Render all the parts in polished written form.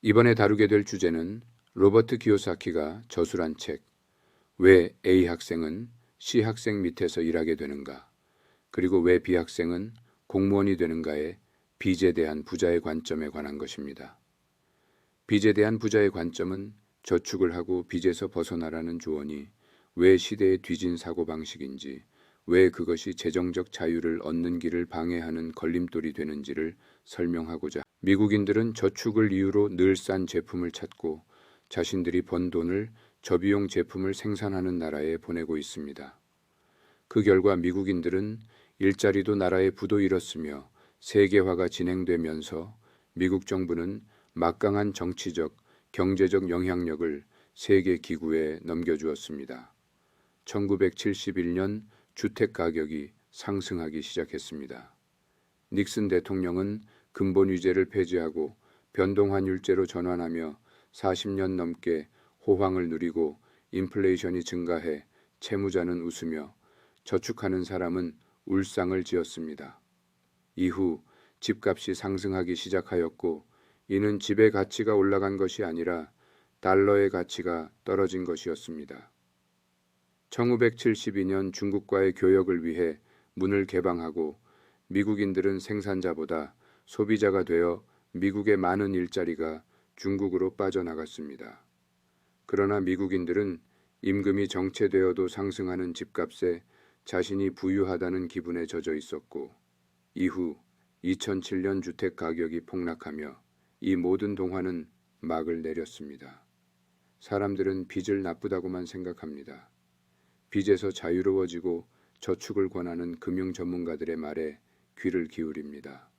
이번에 다루게 될 주제는 로버트 기요사키가 저술한 책 왜 A 학생은 C 학생 밑에서 일하게 되는가, 그리고 왜 B 학생은 공무원이 되는가의 빚에 대한 부자의 관점에 관한 것입니다. 빚에 대한 부자의 관점은 저축을 하고 빚에서 벗어나라는 조언이 왜 시대의 뒤진 사고방식인지, 왜 그것이 재정적 자유를 얻는 길을 방해하는 걸림돌이 되는지를 설명하고자 미국인들은 저축을 이유로 늘 싼 제품을 찾고 자신들이 번 돈을 저비용 제품을 생산하는 나라에 보내고 있습니다. 그 결과 미국인들은 일자리도 나라의 부도 잃었으며 세계화가 진행되면서 미국 정부는 막강한 정치적, 경제적 영향력을 세계 기구에 넘겨주었습니다. 1971년 주택 가격이 상승하기 시작했습니다. 닉슨 대통령은 근본 위제를 폐지하고 변동환율제로 전환하며 40년 넘게 호황을 누리고 인플레이션이 증가해 채무자는 웃으며 저축하는 사람은 울상을 지었습니다. 이후 집값이 상승하기 시작하였고, 이는 집의 가치가 올라간 것이 아니라 달러의 가치가 떨어진 것이었습니다. 1972년 중국과의 교역을 위해 문을 개방하고 미국인들은 생산자보다 소비자가 되어 미국의 많은 일자리가 중국으로 빠져나갔습니다. 그러나 미국인들은 임금이 정체되어도 상승하는 집값에 자신이 부유하다는 기분에 젖어 있었고, 이후 2007년 주택 가격이 폭락하며 이 모든 동화는 막을 내렸습니다. 사람들은 빚을 나쁘다고만 생각합니다. 빚에서 자유로워지고 저축을 권하는 금융 전문가들의 말에 귀를 기울입니다.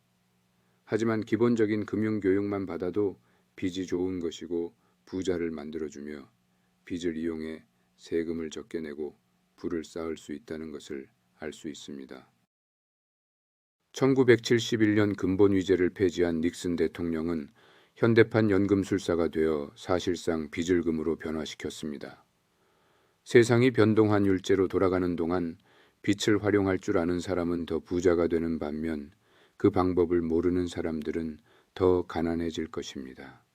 하지만 기본적인 금융 교육만 받아도 빚이 좋은 것이고 부자를 만들어주며 빚을 이용해 세금을 적게 내고 부를 쌓을 수 있다는 것을 알 수 있습니다. 1971년 근본 위제를 폐지한 닉슨 대통령은 현대판 연금술사가 되어 사실상 빚을 금으로 변화시켰습니다. 세상이 변동환율제로 돌아가는 동안 빚을 활용할 줄 아는 사람은 더 부자가 되는 반면 그 방법을 모르는 사람들은 더 가난해질 것입니다.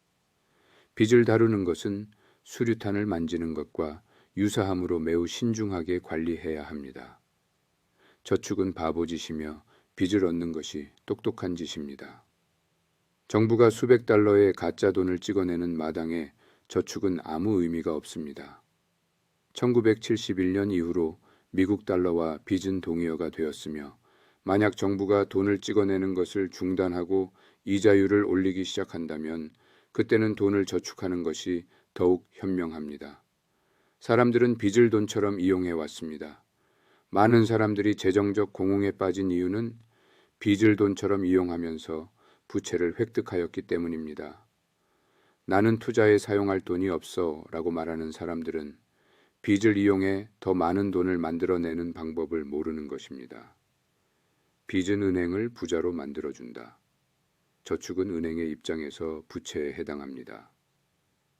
빚을 다루는 것은 수류탄을 만지는 것과 유사함으로 매우 신중하게 관리해야 합니다. 저축은 바보짓이며 빚을 얻는 것이 똑똑한 짓입니다. 정부가 수백 달러의 가짜 돈을 찍어내는 마당에 저축은 아무 의미가 없습니다. 1971년 이후로 미국 달러와 빚은 동의어가 되었으며, 만약 정부가 돈을 찍어내는 것을 중단하고 이자율을 올리기 시작한다면 그때는 돈을 저축하는 것이 더욱 현명합니다. 사람들은 빚을 돈처럼 이용해 왔습니다. 많은 사람들이 재정적 공황에 빠진 이유는 빚을 돈처럼 이용하면서 부채를 획득하였기 때문입니다. 나는 투자에 사용할 돈이 없어 라고 말하는 사람들은 빚을 이용해 더 많은 돈을 만들어내는 방법을 모르는 것입니다. 빚은 은행을 부자로 만들어준다. 저축은 은행의 입장에서 부채에 해당합니다.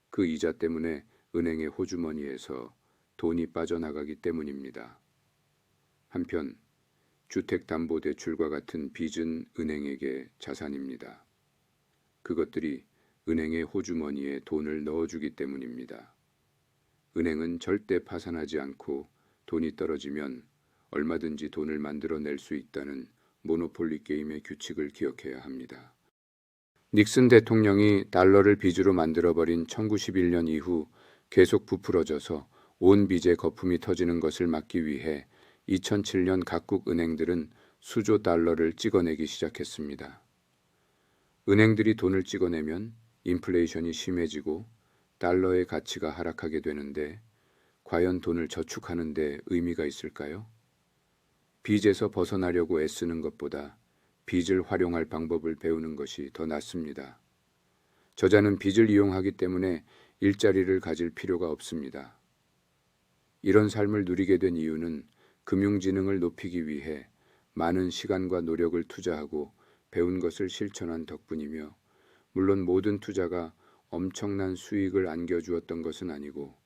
그 이자 때문에 은행의 호주머니에서 돈이 빠져나가기 때문입니다. 한편 주택담보대출과 같은 빚은 은행에게 자산입니다. 그것들이 은행의 호주머니에 돈을 넣어주기 때문입니다. 은행은 절대 파산하지 않고 돈이 떨어지면 얼마든지 돈을 만들어낼 수 있다는 모노폴리 게임의 규칙을 기억해야 합니다. 닉슨 대통령이 달러를 빚으로 만들어버린 1911년 이후 계속 부풀어져서 온 빚의 거품이 터지는 것을 막기 위해 2007년 각국 은행들은 수조 달러를 찍어내기 시작했습니다. 은행들이 돈을 찍어내면 인플레이션이 심해지고 달러의 가치가 하락하게 되는데, 과연 돈을 저축하는 데 의미가 있을까요? 빚에서 벗어나려고 애쓰는 것보다 빚을 활용할 방법을 배우는 것이 더 낫습니다. 저자는 빚을 이용하기 때문에 일자리를 가질 필요가 없습니다. 이런 삶을 누리게 된 이유는 금융지능을 높이기 위해 많은 시간과 노력을 투자하고 배운 것을 실천한 덕분이며, 물론 모든 투자가 엄청난 수익을 안겨주었던 것은 아니고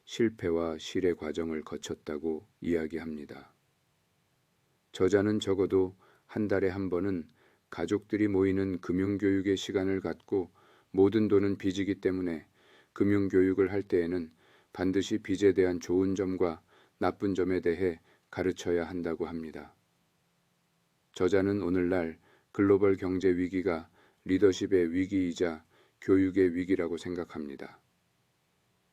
실패와 실의 과정을 거쳤다고 이야기합니다. 저자는 적어도 한 달에 한 번은 가족들이 모이는 금융교육의 시간을 갖고 모든 돈은 빚이기 때문에 금융교육을 할 때에는 반드시 빚에 대한 좋은 점과 나쁜 점에 대해 가르쳐야 한다고 합니다. 저자는 오늘날 글로벌 경제 위기가 리더십의 위기이자 교육의 위기라고 생각합니다.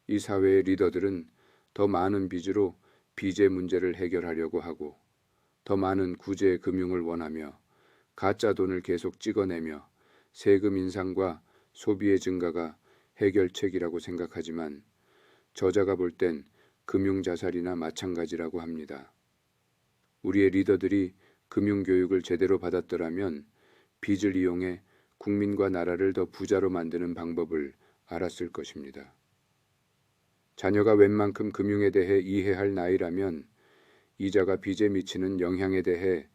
이 사회의 리더들은 더 많은 빚으로 빚의 문제를 해결하려고 하고 더 많은 구제 금융을 원하며 가짜 돈을 계속 찍어내며 세금 인상과 소비의 증가가 해결책이라고 생각하지만 저자가 볼 땐 금융자살이나 마찬가지라고 합니다. 우리의 리더들이 금융교육을 제대로 받았더라면 빚을 이용해 국민과 나라를 더 부자로 만드는 방법을 알았을 것입니다. 자녀가 웬만큼 금융에 대해 이해할 나이라면 이자가 빚에 미치는 영향에 대해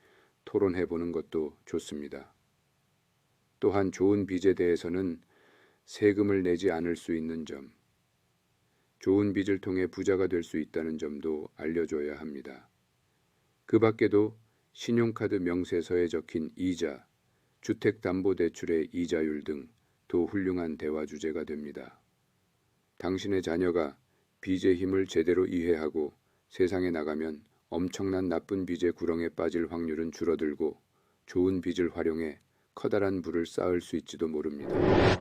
토론해 보는 것도 좋습니다. 또한 좋은 빚에 대해서는 세금을 내지 않을 수 있는 점, 좋은 빚을 통해 부자가 될 수 있다는 점도 알려줘야 합니다. 그 밖에도 신용카드 명세서에 적힌 이자, 주택담보대출의 이자율 등 더 훌륭한 대화 주제가 됩니다. 당신의 자녀가 빚의 힘을 제대로 이해하고 세상에 나가면 엄청난 나쁜 빚의 구렁에 빠질 확률은 줄어들고 좋은 빚을 활용해 커다란 부를 쌓을 수 있지도 모릅니다.